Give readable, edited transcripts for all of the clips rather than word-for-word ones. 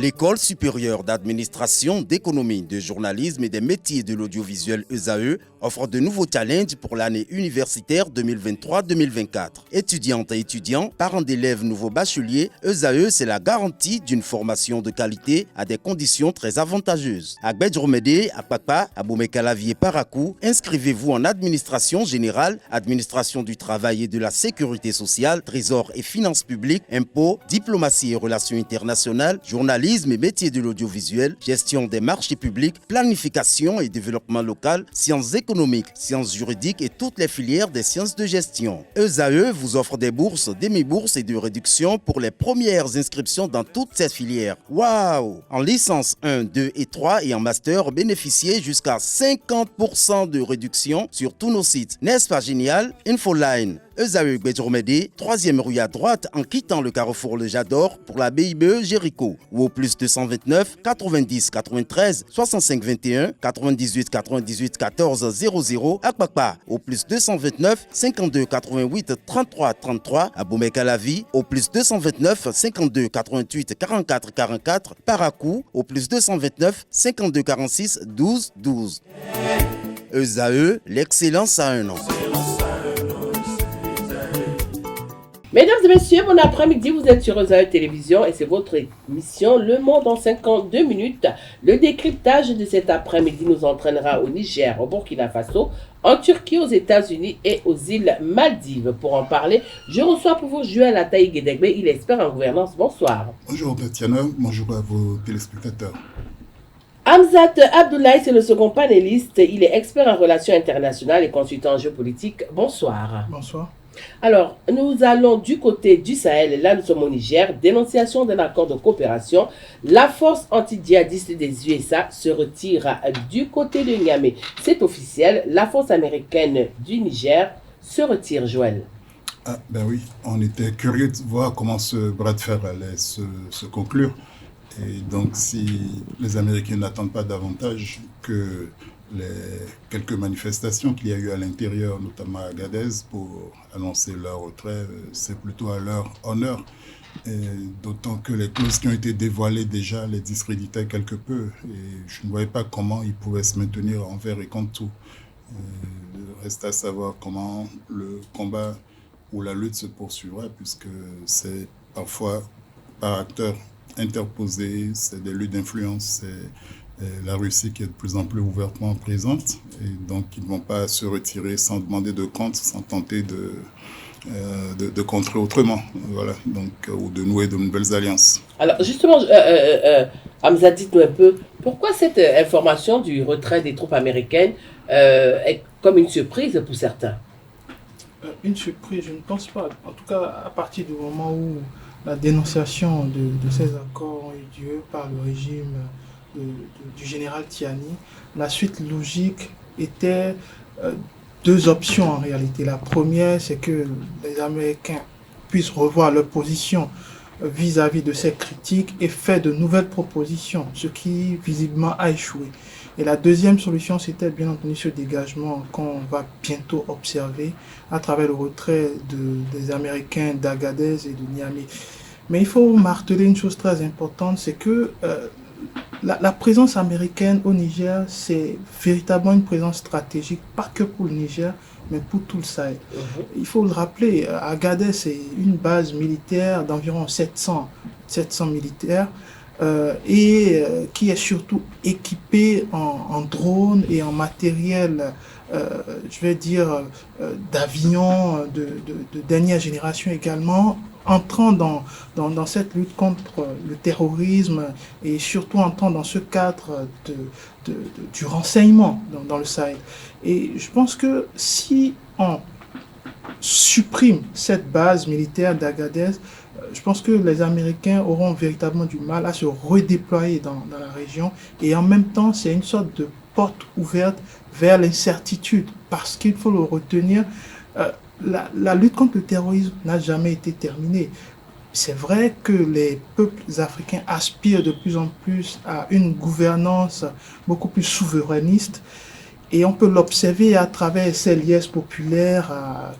L'École supérieure d'administration, d'économie, de journalisme et des métiers de l'audiovisuel ESAE offre de nouveaux challenges pour l'année universitaire 2023-2024. Étudiantes et étudiants, parents d'élèves nouveaux bacheliers, ESAE, c'est la garantie d'une formation de qualité à des conditions très avantageuses. À Gbedjromede, à Papa, à Boumekalavi et Parakou, inscrivez-vous en administration générale, administration du travail et de la sécurité sociale, trésor et finances publiques, impôts, diplomatie et relations internationales, journalisme et métiers de l'audiovisuel, gestion des marchés publics, planification et développement local, sciences économiques, sciences juridiques et toutes les filières des sciences de gestion. ESAE vous offre des bourses, demi-bourses et de réductions pour les premières inscriptions dans toutes ces filières. Waouh! En licence 1, 2 et 3 et en master, bénéficiez jusqu'à 50% de réduction sur tous nos sites. N'est-ce pas génial? Infoline. ESAE Gbedjromede, 3e rue à droite en quittant le carrefour Le Jador pour la BIBE Jéricho ou au plus 229 90 93 65 21 98 98 14 00 à Kpakpa au plus 229 52 88 33 33 à Boumekalavi au plus 229 52 88 44 44 Parakou au plus 229 52 46 12 12. ESAE, l'excellence à un nom. Mesdames et messieurs, bon après-midi, vous êtes sur ESAE Télévision et c'est votre émission Le Monde en 52 minutes. Le décryptage de cet après-midi nous entraînera au Niger, au Burkina Faso, en Turquie, aux États-Unis et aux îles Maldives. Pour en parler, je reçois pour vous Joël Ataï Guédegbe, il est expert en gouvernance. Bonsoir. Bonjour Tatiana, bonjour à vos téléspectateurs. Hamzat Abdoulaye, c'est le second panéliste. Il est expert en relations internationales et consultant géopolitique. Bonsoir. Bonsoir. Alors, nous allons du côté du Sahel, là nous sommes au Niger, dénonciation d'un accord de coopération. La force anti-djihadiste des USA se retire du côté de Niamey. C'est officiel, la force américaine du Niger se retire, Joël. Ah ben oui, on était curieux de voir comment ce bras de fer allait se conclure. Et donc si les Américains n'attendent pas davantage que les quelques manifestations qu'il y a eu à l'intérieur, notamment à Agadez, pour annoncer leur retrait, c'est plutôt à leur honneur. D'autant que les clauses qui ont été dévoilées déjà les discréditaient quelque peu. Et je ne voyais pas comment ils pouvaient se maintenir envers et contre tout. Il reste à savoir comment le combat ou la lutte se poursuivra, puisque c'est parfois par acteurs interposés, c'est des luttes d'influence, c'est la Russie qui est de plus en plus ouvertement présente, et donc ils ne vont pas se retirer sans demander de compte, sans tenter de contrer autrement, voilà, donc, ou de nouer de nouvelles alliances. Alors justement, Hamza, dites-nous un peu, pourquoi cette information du retrait des troupes américaines est comme une surprise pour certains? Une surprise, je ne pense pas. En tout cas, à partir du moment où la dénonciation de ces accords a eu lieu par le régime du général Tiani, la suite logique était deux options en réalité. La première, c'est que les Américains puissent revoir leur position vis-à-vis de ces critiques et faire de nouvelles propositions, ce qui visiblement a échoué. Et la deuxième solution, c'était bien entendu ce dégagement qu'on va bientôt observer à travers le retrait des Américains d'Agadez et de Niamey. Mais il faut marteler une chose très importante, c'est que la présence américaine au Niger, c'est véritablement une présence stratégique, pas que pour le Niger, mais pour tout le Sahel. Il faut le rappeler, Agadez, c'est une base militaire d'environ 700 militaires, qui est surtout équipé en drones et en matériel, je vais dire, d'avions de dernière génération également, entrant dans cette lutte contre le terrorisme et surtout entrant dans ce cadre du renseignement dans le Sahel. Et je pense que si on supprime cette base militaire d'Agadez, je pense que les Américains auront véritablement du mal à se redéployer dans la région, et en même temps c'est une sorte de porte ouverte vers l'incertitude, parce qu'il faut le retenir, la lutte contre le terrorisme n'a jamais été terminée. C'est vrai que les peuples africains aspirent de plus en plus à une gouvernance beaucoup plus souverainiste, et on peut l'observer à travers ces liesses populaires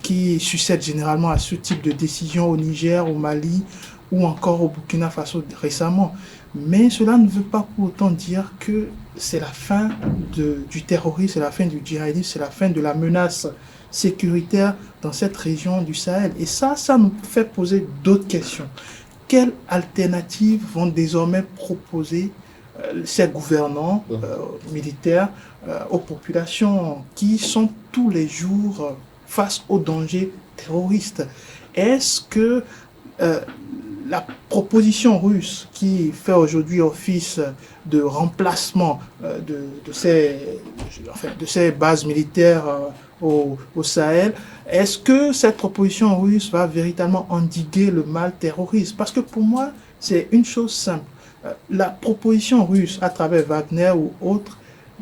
qui succèdent généralement à ce type de décision au Niger, au Mali ou encore au Burkina Faso récemment. Mais cela ne veut pas pour autant dire que c'est la fin du terrorisme, c'est la fin du djihadisme, c'est la fin de la menace sécuritaire dans cette région du Sahel. Et ça nous fait poser d'autres questions. Quelles alternatives vont désormais proposer ces gouvernants militaires aux populations qui sont tous les jours face aux dangers terroristes? Est-ce que la proposition russe qui fait aujourd'hui office de remplacement de ces bases militaires au Sahel, est-ce que cette proposition russe va véritablement endiguer le mal terroriste? Parce que pour moi, c'est une chose simple. La proposition russe à travers Wagner ou autre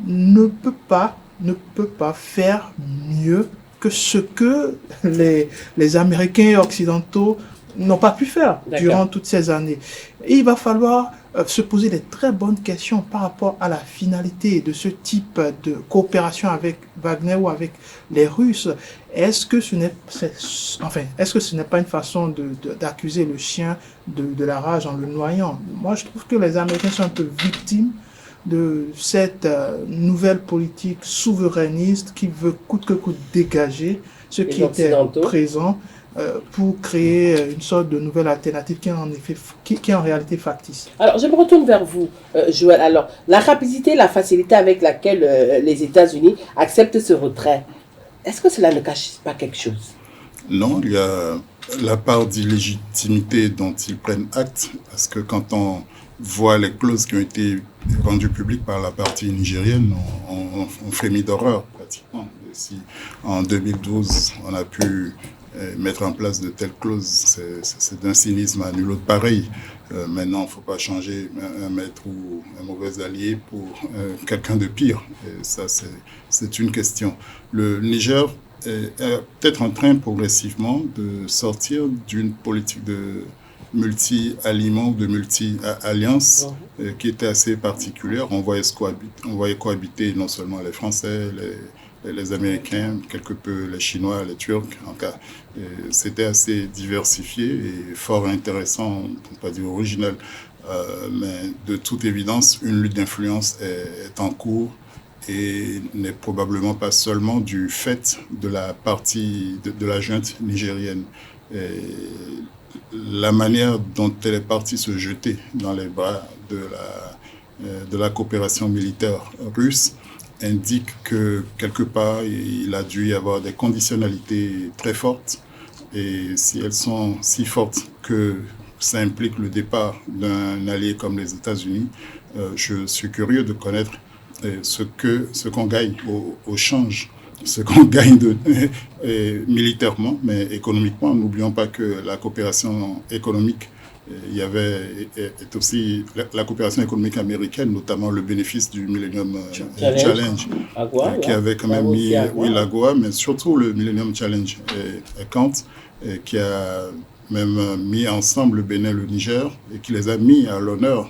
ne peut pas faire mieux que ce que les Américains occidentaux n'ont pas pu faire durant toutes ces années. Et il va falloir se poser des très bonnes questions par rapport à la finalité de ce type de coopération avec Wagner ou avec les Russes. Est-ce que ce n'est pas une façon d'accuser le chien de la rage en le noyant? Moi, je trouve que les Américains sont un peu victimes de cette nouvelle politique souverainiste qui veut coûte que coûte dégager ce qui était présent pour créer une sorte de nouvelle alternative qui est en réalité factice. Alors, je me retourne vers vous, Joël. Alors, la rapidité, la facilité avec laquelle les États-Unis acceptent ce retrait, est-ce que cela ne cache pas quelque chose? Non, il y a la part d'illégitimité dont ils prennent acte, parce que quand on voit les clauses qui ont été rendues publiques par la partie nigérienne, on frémit d'horreur pratiquement. Si en 2012, on a pu mettre en place de telles clauses, c'est d'un cynisme à nul autre pareil. Maintenant, il ne faut pas changer un maître ou un mauvais allié pour quelqu'un de pire. Et ça, c'est une question. Le Niger est peut-être en train progressivement de sortir d'une politique de multi-alliement ou de multi-alliance qui était assez particulière. On voyait cohabiter non seulement les Français, les Américains, quelque peu les Chinois, les Turcs. En cas, c'était assez diversifié et fort intéressant, pour ne pas dire original. Mais de toute évidence, une lutte d'influence est en cours et n'est probablement pas seulement du fait de la partie de la junte nigérienne. Et la manière dont elle est partie se jeter dans les bras de la coopération militaire russe indique que quelque part il a dû y avoir des conditionnalités très fortes, et si elles sont si fortes que ça implique le départ d'un allié comme les États-Unis, je suis curieux de connaître ce qu'on gagne au change, ce qu'on gagne militairement, mais économiquement. N'oublions pas que la coopération économique, il y avait aussi la coopération économique américaine, notamment le bénéfice du Millennium Challenge, qui avait quand même mis l'AGOA, mais surtout le Millennium Challenge qui a même mis ensemble le Bénin et le Niger, et qui les a mis à l'honneur,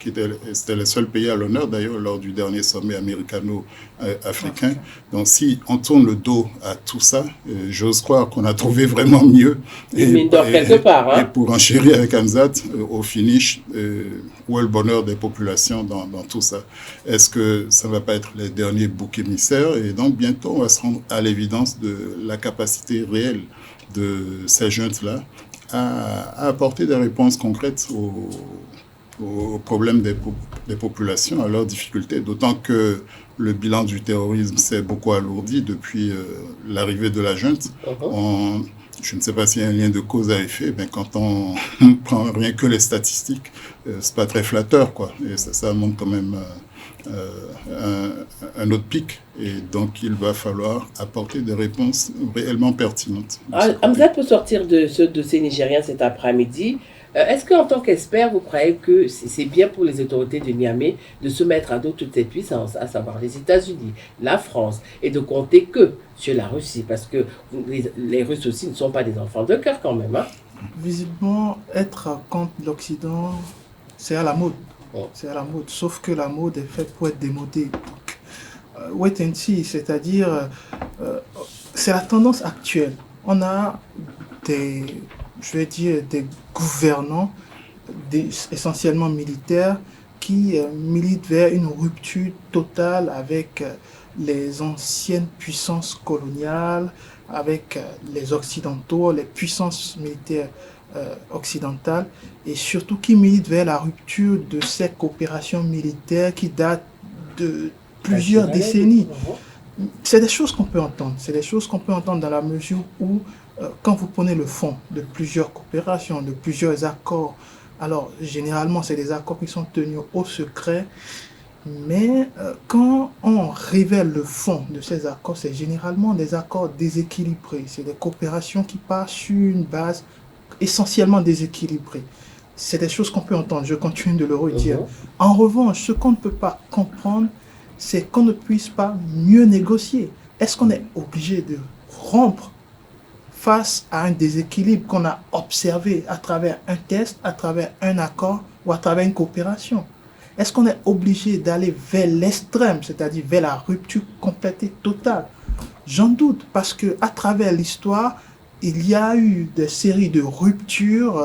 c'était les seuls pays à l'honneur d'ailleurs lors du dernier sommet américano-africain. Donc si on tourne le dos à tout ça, j'ose croire qu'on a trouvé vraiment mieux. Et pour enchérir avec Hamzat, au finish, où est le bonheur des populations dans tout ça? Est-ce que ça ne va pas être les derniers boucs émissaires? Et donc bientôt, on va se rendre à l'évidence de la capacité réelle de ces juntes-là à apporter des réponses concrètes aux problèmes des populations, à leurs difficultés, d'autant que le bilan du terrorisme s'est beaucoup alourdi depuis l'arrivée de la junte. Je ne sais pas s'il y a un lien de cause à effet, mais quand on prend rien que les statistiques, c'est pas très flatteur, quoi. Et ça montre quand même un autre pic, et donc il va falloir apporter des réponses réellement pertinentes. Hamzat peut sortir de ce dossier nigérien cet après-midi. Est-ce qu'en tant qu'expert, vous croyez que c'est bien pour les autorités de Niamey de se mettre à dos toutes ces puissances, à savoir les États-Unis, la France, et de compter que sur la Russie, parce que les Russes aussi ne sont pas des enfants de cœur quand même, hein? Visiblement, être contre l'Occident, c'est à la mode. C'est à la mode, sauf que la mode est faite pour être démodée. Donc, wait and see, c'est-à-dire, c'est la tendance actuelle. On a des gouvernants essentiellement militaires qui militent vers une rupture totale avec les anciennes puissances coloniales, avec les Occidentaux, les puissances militaires occidentales, et surtout qui militent vers la rupture de ces coopérations militaires qui datent de plusieurs décennies. C'est des choses qu'on peut entendre. C'est des choses qu'on peut entendre dans la mesure où, quand vous prenez le fond de plusieurs coopérations, de plusieurs accords, alors généralement c'est des accords qui sont tenus au secret, mais quand on révèle le fond de ces accords, c'est généralement des accords déséquilibrés. C'est des coopérations qui partent sur une base essentiellement déséquilibrée. C'est des choses qu'on peut entendre, je continue de le redire. En revanche, ce qu'on ne peut pas comprendre, c'est qu'on ne puisse pas mieux négocier. Est-ce qu'on est obligé de rompre face à un déséquilibre qu'on a observé à travers un test, à travers un accord ou à travers une coopération? Est-ce qu'on est obligé d'aller vers l'extrême, c'est-à-dire vers la rupture complète et totale? J'en doute, parce que à travers l'histoire, il y a eu des séries de ruptures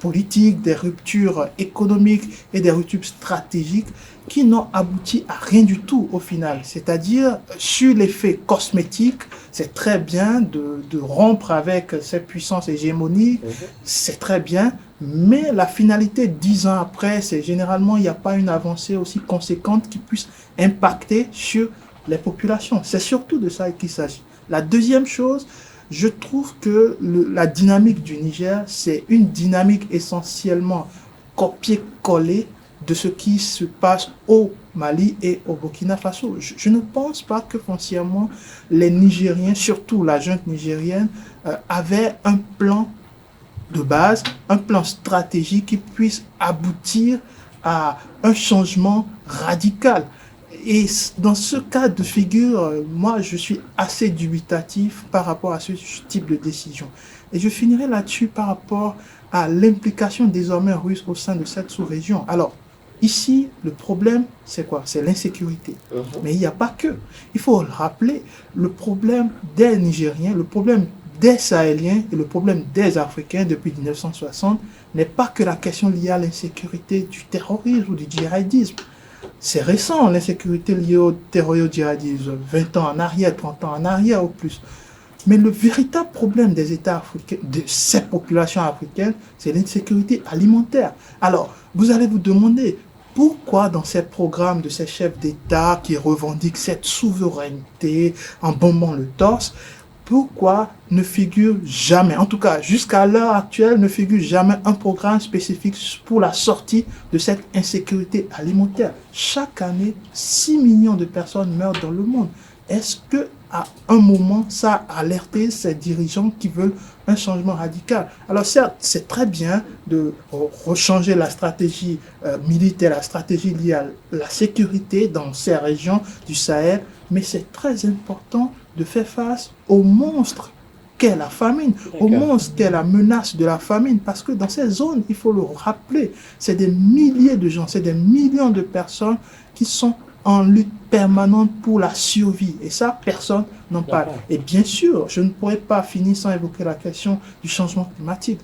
politiques, des ruptures économiques et des ruptures stratégiques qui n'ont abouti à rien du tout au final. C'est-à-dire, sur l'effet cosmétique, c'est très bien de rompre avec ces puissances hégémoniques, c'est très bien, mais la finalité 10 ans après, c'est généralement, il n'y a pas une avancée aussi conséquente qui puisse impacter sur les populations. C'est surtout de ça qu'il s'agit. La deuxième chose, je trouve que la dynamique du Niger, c'est une dynamique essentiellement copier-coller de ce qui se passe au Mali et au Burkina Faso. Je ne pense pas que foncièrement les Nigériens, surtout la junte nigérienne, avaient un plan de base, un plan stratégique qui puisse aboutir à un changement radical. Et dans ce cas de figure, moi, je suis assez dubitatif par rapport à ce type de décision. Et je finirai là-dessus par rapport à l'implication désormais russe au sein de cette sous-région. Alors, ici, le problème, c'est quoi? C'est l'insécurité. Mais il n'y a pas que. Il faut le rappeler, le problème des Nigériens, le problème des Sahéliens et le problème des Africains depuis 1960 n'est pas que la question liée à l'insécurité du terrorisme ou du djihadisme. C'est récent, l'insécurité liée au terrorisme djihadisme, 20 ans en arrière, 30 ans en arrière ou plus. Mais le véritable problème des États africains, de ces populations africaines, c'est l'insécurité alimentaire. Alors, vous allez vous demander, pourquoi dans ces programmes de ces chefs d'État qui revendiquent cette souveraineté en bombant le torse, pourquoi ne figure jamais, en tout cas jusqu'à l'heure actuelle, ne figure jamais un programme spécifique pour la sortie de cette insécurité alimentaire? Chaque année, 6 millions de personnes meurent dans le monde. Est-ce que à un moment, ça a alerté ces dirigeants qui veulent un changement radical? Alors certes, c'est très bien de rechanger la stratégie militaire, la stratégie liée à la sécurité dans ces régions du Sahel, mais c'est très important de faire face au monstre qu'est la famine, au monstre qu'est la menace de la famine, parce que dans ces zones, il faut le rappeler, c'est des milliers de gens, c'est des millions de personnes qui sont en lutte permanente pour la survie. Et ça, personne n'en parle. Et bien sûr, je ne pourrais pas finir sans évoquer la question du changement climatique.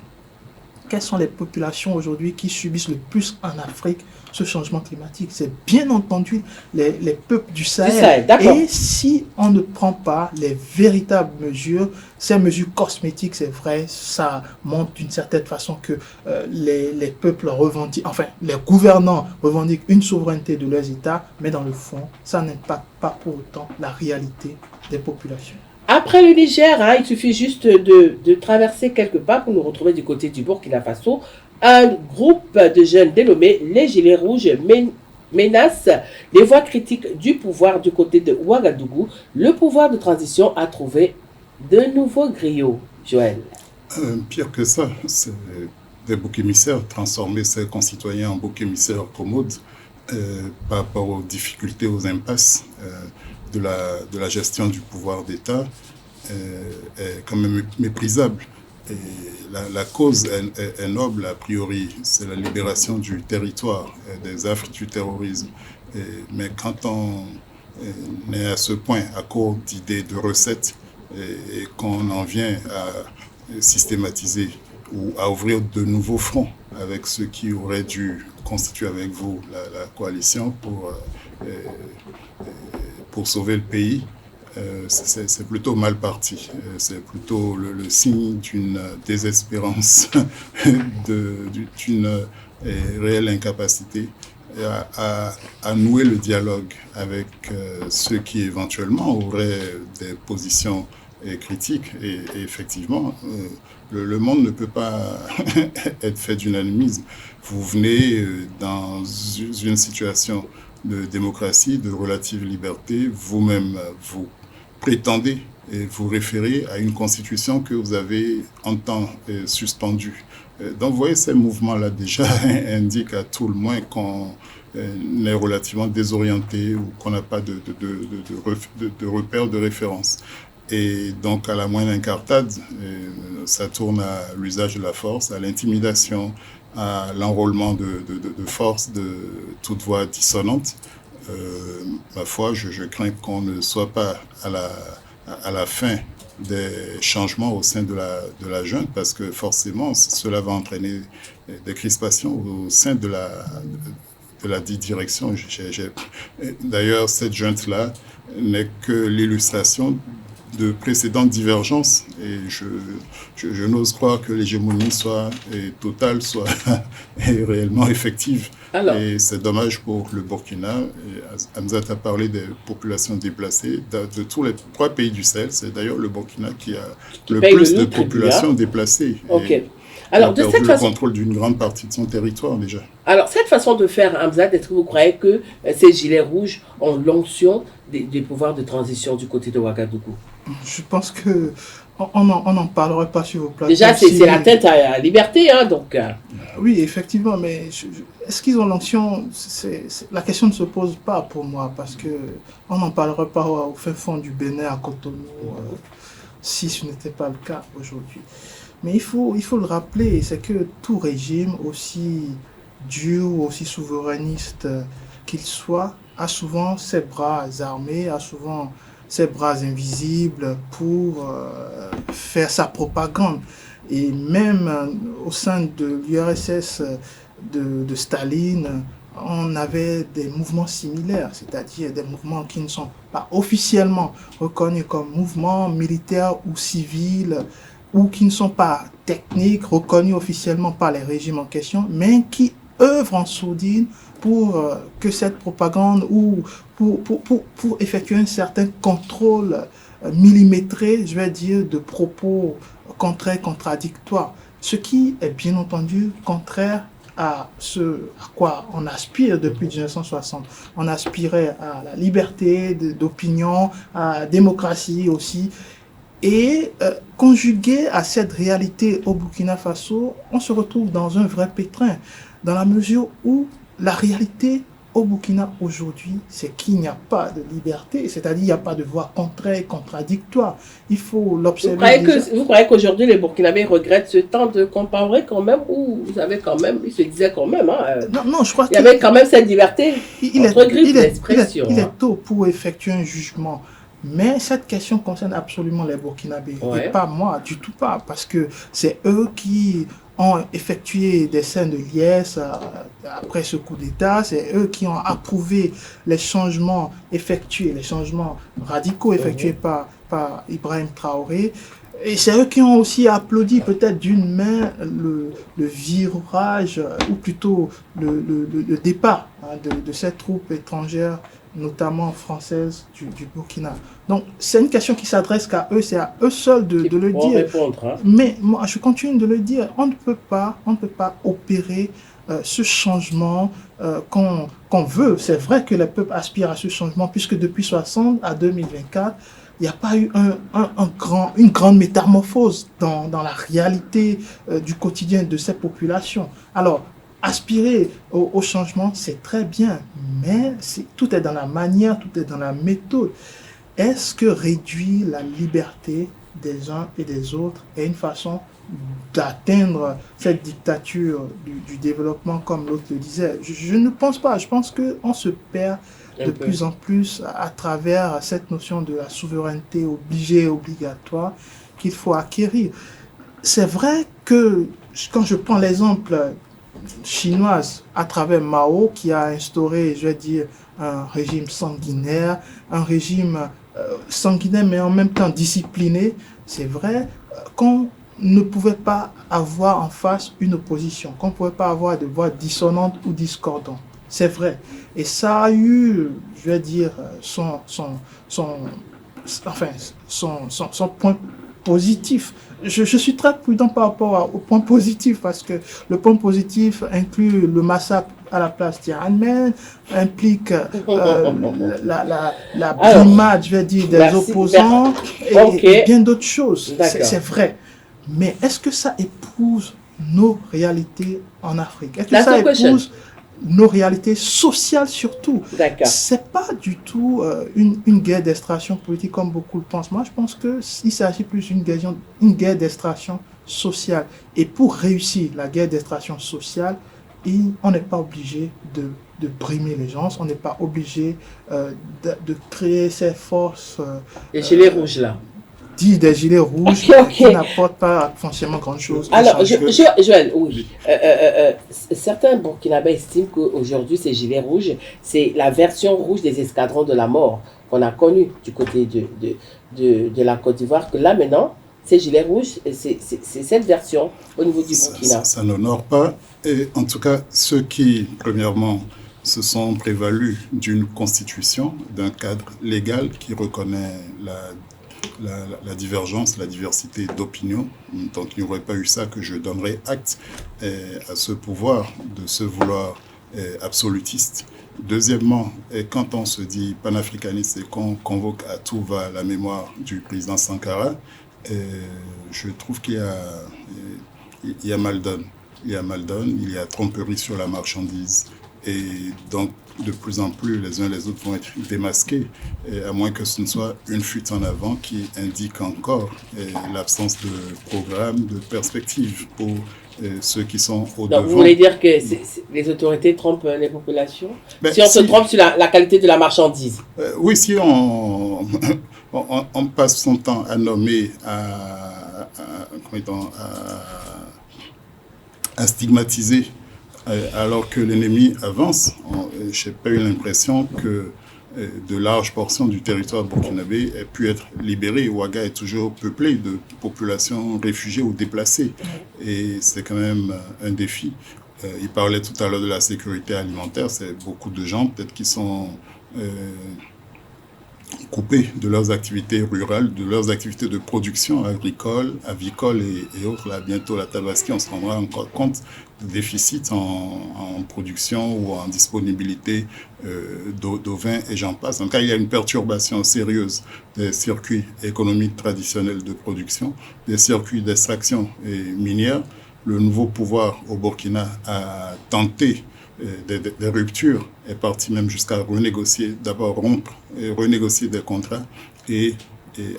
Quelles sont les populations aujourd'hui qui subissent le plus en Afrique ce changement climatique? C'est bien entendu les peuples du Sahel. Et si on ne prend pas les véritables mesures, ces mesures cosmétiques, c'est vrai, ça montre d'une certaine façon que les peuples revendiquent, enfin, les gouvernants revendiquent une souveraineté de leurs États, mais dans le fond, ça n'impacte pas pour autant la réalité des populations. Après le Niger, il suffit juste de traverser quelques pas pour nous retrouver du côté du Burkina Faso. Un groupe de jeunes dénommés les Gilets Rouges menace les voix critiques du pouvoir du côté de Ouagadougou. Le pouvoir de transition a trouvé de nouveaux griots. Joël. Pire que ça, c'est des boucs émissaires, transformer ses concitoyens en boucs émissaires commodes par rapport aux difficultés, aux impasses de la gestion du pouvoir d'État est quand même méprisable. Et la cause est noble a priori, c'est la libération du territoire, des affres du terrorisme. Mais quand on est à ce point, à court d'idées, de recettes, et qu'on en vient à systématiser ou à ouvrir de nouveaux fronts avec ceux qui auraient dû constituer avec vous la coalition pour sauver le pays. C'est plutôt mal parti. C'est plutôt le signe d'une désespérance, d'une réelle incapacité à nouer le dialogue avec ceux qui éventuellement auraient des positions critiques. Et effectivement, le monde ne peut pas être fait d'unanimisme. Vous venez dans une situation de démocratie, de relative liberté, vous-même vous prétendez et vous référez à une constitution que vous avez en temps suspendue. Donc vous voyez, ces mouvements-là déjà indiquent à tout le moins qu'on est relativement désorienté ou qu'on n'a pas de repères de référence. Et donc à la moindre incartade, ça tourne à l'usage de la force, à l'intimidation, à l'enrôlement de forces de toute voix dissonante. Ma foi, je crains qu'on ne soit pas à la fin des changements au sein de la junte, parce que forcément, cela va entraîner des crispations au sein de la dite direction. D'ailleurs, cette junte-là n'est que l'illustration de précédentes divergences, et je n'ose croire que l'hégémonie soit totale, soit réellement effective. Alors, et c'est dommage pour le Burkina. Hamzat a parlé des populations déplacées. De tous les 3 pays du Sahel, c'est d'ailleurs le Burkina qui a le plus de populations déplacées. Okay. Alors, de cette façon, le contrôle d'une grande partie de son territoire déjà. Alors, cette façon de faire, Hamzat, est-ce que vous croyez que ces gilets rouges ont l'onction des pouvoirs de transition du côté de Ouagadougou? Je pense que on n'en parlerait pas sur vos plateaux. Déjà, c'est l'atteinte à la liberté, hein, donc. Oui, effectivement, mais est-ce qu'ils ont l'onction? La question ne se pose pas pour moi, parce que on n'en parlerait pas au fin fond du Bénin, à Cotonou, si ce n'était pas le cas aujourd'hui. Mais il faut le rappeler, c'est que tout régime, aussi dur, aussi souverainiste qu'il soit, a souvent ses bras armés, a souvent ses bras invisibles pour faire sa propagande. Et même au sein de l'URSS de Staline, on avait des mouvements similaires, c'est-à-dire des mouvements qui ne sont pas officiellement reconnus comme mouvements militaires ou civils, ou qui ne sont pas techniques, reconnus officiellement par les régimes en question, mais qui œuvrent en sourdine pour que cette propagande ou pour effectuer un certain contrôle millimétré, je vais dire, de propos contradictoires. Ce qui est bien entendu contraire à ce à quoi on aspire depuis 1960. On aspirait à la liberté d'opinion, à la démocratie aussi. Et conjugué à cette réalité au Burkina Faso, on se retrouve dans un vrai pétrin, dans la mesure où la réalité au Burkina aujourd'hui, c'est qu'il n'y a pas de liberté, c'est-à-dire qu'il n'y a pas de voix contraire et contradictoire. Il faut l'observer. Vous croyez qu'aujourd'hui les Burkinabés regrettent ce temps de comparer quand même, ou vous avez quand même, ils se disaient quand même, non, je crois qu'il y avait quand même cette liberté entre griffes d'expression. Il est tôt pour effectuer un jugement. Mais cette question concerne absolument les Burkinabés, et pas moi, du tout pas, parce que c'est eux qui ont effectué des scènes de liesse après ce coup d'État, c'est eux qui ont approuvé les changements effectués, les changements radicaux effectués par Ibrahim Traoré, et c'est eux qui ont aussi applaudi peut-être d'une main le virage, ou plutôt le départ de cette troupe étrangère, notamment française du Burkina. Donc, c'est une question qui s'adresse qu'à eux, c'est à eux seuls de le dire. Répondre, hein. Mais moi, je continue de le dire, on ne peut pas opérer ce changement qu'on veut. C'est vrai que les peuples aspirent à ce changement, puisque depuis 60 à 2024, il n'y a pas eu une grande métamorphose dans la réalité du quotidien de ces populations. Alors, aspirer au changement, c'est très bien, mais tout est dans la manière, tout est dans la méthode. Est-ce que réduire la liberté des uns et des autres est une façon d'atteindre cette dictature du développement, comme l'autre le disait? Je ne pense pas. Je pense qu'on se perd de plus en plus à travers cette notion de la souveraineté obligée et obligatoire qu'il faut acquérir. c'est vrai que quand je prends l'exemple chinois à travers Mao, qui a instauré, je vais dire, un régime sanguinaire, sanguinaire mais en même temps discipliné, c'est vrai qu'on ne pouvait pas avoir en face une opposition, qu'on ne pouvait pas avoir de voix dissonantes ou discordantes. C'est vrai. Et ça a eu, je vais dire, son point positif. Je suis très prudent par rapport au point positif parce que le point positif inclut le massacre à la place Tiananmen, implique la brimade, je vais dire, des opposants et bien d'autres choses. C'est vrai. Mais est-ce que ça épouse nos réalités en Afrique? Est-ce que ça épouse nos réalités sociales surtout? C'est pas du tout une guerre d'extraction politique comme beaucoup le pensent. Moi, je pense qu'il s'agit plus d'une guerre d'extraction sociale. Et pour réussir la guerre d'extraction sociale, on n'est pas obligé de brimer les gens, on n'est pas obligé de créer ces forces. Les gilets rouges là. Des gilets rouges qui n'apportent pas foncièrement grand-chose. Alors, Joël, oui. Certains Burkinabés estiment qu'aujourd'hui, ces gilets rouges, c'est la version rouge des escadrons de la mort qu'on a connue du côté de la Côte d'Ivoire, que là, maintenant, ces gilets rouges, c'est cette version au niveau du Burkina. Ça n'honore pas. Et en tout cas, ceux qui, premièrement, se sont prévalus d'une constitution, d'un cadre légal qui reconnaît la divergence, la diversité d'opinion. Donc il n'y aurait pas eu ça que je donnerais acte à ce pouvoir de se vouloir absolutiste. Deuxièmement, quand on se dit panafricaniste et qu'on convoque à tout va la mémoire du président Sankara, je trouve qu'il y a mal donne. Il y a mal donne, il y a tromperie sur la marchandise. Et donc, de plus en plus, les uns les autres vont être démasqués, à moins que ce ne soit une fuite en avant qui indique encore l'absence de programme, de perspective pour ceux qui sont au-devant. Donc, vous voulez dire que les autorités trompent les populations? Si on se trompe sur la qualité de la marchandise? Oui, si on passe son temps à nommer, à stigmatiser, alors que l'ennemi avance, je n'ai pas eu l'impression que de larges portions du territoire burkinabé aient pu être libérées. Ouaga est toujours peuplé de populations réfugiées ou déplacées. Et c'est quand même un défi. Il parlait tout à l'heure de la sécurité alimentaire. C'est beaucoup de gens peut-être qui sont coupés de leurs activités rurales, de leurs activités de production agricole, avicole et autres. Là, bientôt, la Tabaski, on se rendra encore compte de déficits en production ou en disponibilité d'ovins et j'en passe. Donc, il y a une perturbation sérieuse des circuits économiques traditionnels de production, des circuits d'extraction minière. Le nouveau pouvoir au Burkina a tenté des ruptures, est parti même jusqu'à renégocier, d'abord rompre et renégocier des contrats et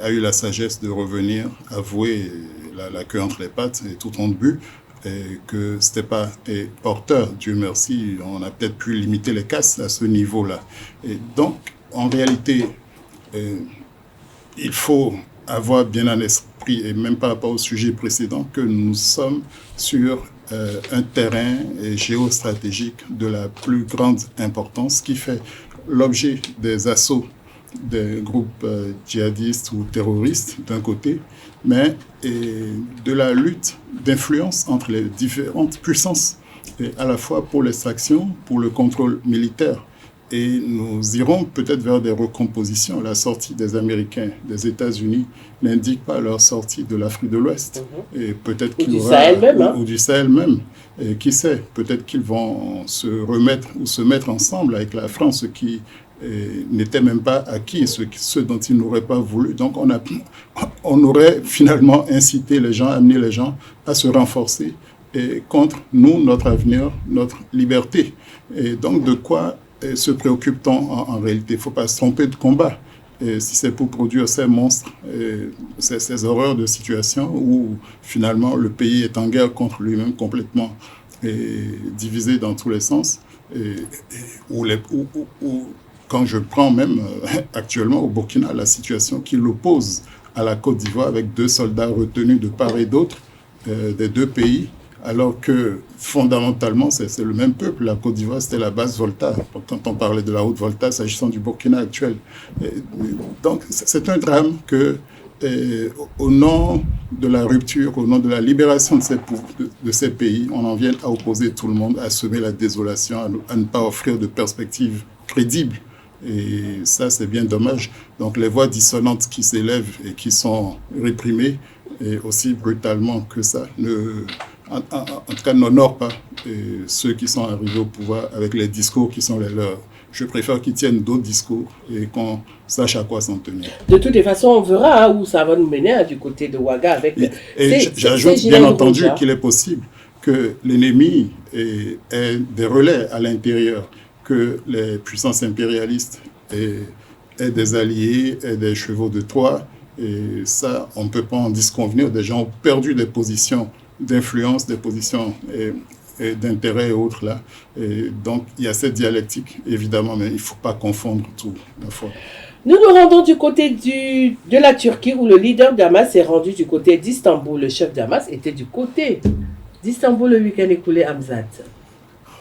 a eu la sagesse de revenir, avouer la queue entre les pattes et tout en but, et que ce n'était pas porteur, Dieu merci, on a peut-être pu limiter les casses à ce niveau-là. Et donc, en réalité, il faut avoir bien en esprit, et même par rapport au sujet précédent, que nous sommes sur un terrain géostratégique de la plus grande importance qui fait l'objet des assauts des groupes djihadistes ou terroristes d'un côté, mais de la lutte d'influence entre les différentes puissances, et à la fois pour l'extraction, pour le contrôle militaire. Et nous irons peut-être vers des recompositions. La sortie des Américains des États-Unis n'indique pas leur sortie de l'Afrique de l'Ouest. Et peut-être qu'il y aura, Sahel même, ou du Sahel même. Et qui sait, peut-être qu'ils vont se remettre ou se mettre ensemble avec la France, ce qui n'était même pas acquis, ce dont ils n'auraient pas voulu. Donc on aurait finalement incité les gens, amené les gens à se renforcer et contre nous, notre avenir, notre liberté. Et donc de quoi se préoccupe-t-on en réalité? Il ne faut pas se tromper de combat. Et si c'est pour produire ces monstres, ces horreurs de situation où finalement le pays est en guerre contre lui-même complètement et divisé dans tous les sens, où quand je prends même actuellement au Burkina la situation qui l'oppose à la Côte d'Ivoire avec 2 soldats retenus de part et d'autre, des deux pays, alors que fondamentalement, c'est le même peuple. La Côte d'Ivoire, c'était la base Volta, quand on parlait de la route Volta, s'agissant du Burkina actuel. Donc, c'est un drame que, au nom de la rupture, au nom de la libération de ces pays, on en vienne à opposer tout le monde, à semer la désolation, à ne pas offrir de perspectives crédibles. Et ça, c'est bien dommage. Donc, les voix dissonantes qui s'élèvent et qui sont réprimées, et aussi brutalement que ça, en tout cas, n'honorent pas ceux qui sont arrivés au pouvoir avec les discours qui sont les leurs. Je préfère qu'ils tiennent d'autres discours et qu'on sache à quoi s'en tenir. De toutes les façons, on verra où ça va nous mener du côté de Ouaga. Avec j'ajoute bien entendu qu'il est possible que l'ennemi ait des relais à l'intérieur, que les puissances impérialistes aient des alliés, aient des chevaux de Troie. Et ça, on ne peut pas en disconvenir. Des gens ont perdu des positions d'influence, des positions et d'intérêt et autres là. Et donc, il y a cette dialectique, évidemment, mais il ne faut pas confondre tout, la fois. Nous nous rendons du côté de la Turquie, où le leader d'Hamas est rendu du côté d'Istanbul. Le chef d'Hamas était du côté d'Istanbul le week-end écoulé, Hamzat.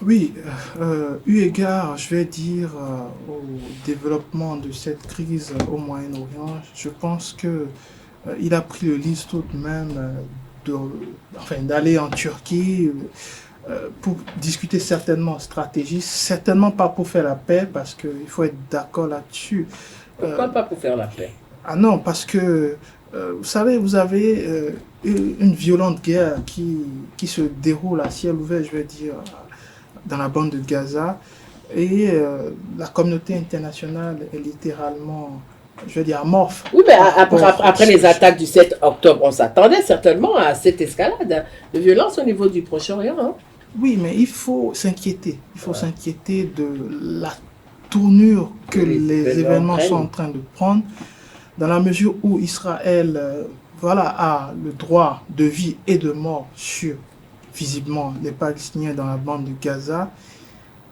Oui, eu égard, je vais dire, au développement de cette crise au Moyen-Orient, je pense qu'il a pris le risque tout de même d'aller en Turquie pour discuter certainement stratégie, certainement pas pour faire la paix, parce qu'il faut être d'accord là-dessus. Pourquoi pas pour faire la paix? Ah non, parce que, vous savez, vous avez une violente guerre qui se déroule à ciel ouvert, je vais dire, dans la bande de Gaza, et la communauté internationale est littéralement, je veux dire, amorphe. Oui, mais après les attaques du 7 octobre, on s'attendait certainement à cette escalade de violence au niveau du Proche-Orient. Hein? Oui, mais il faut s'inquiéter. Il faut s'inquiéter de la tournure que les événements sont en train de prendre, dans la mesure où Israël a le droit de vie et de mort sur, visiblement, les Palestiniens dans la bande de Gaza.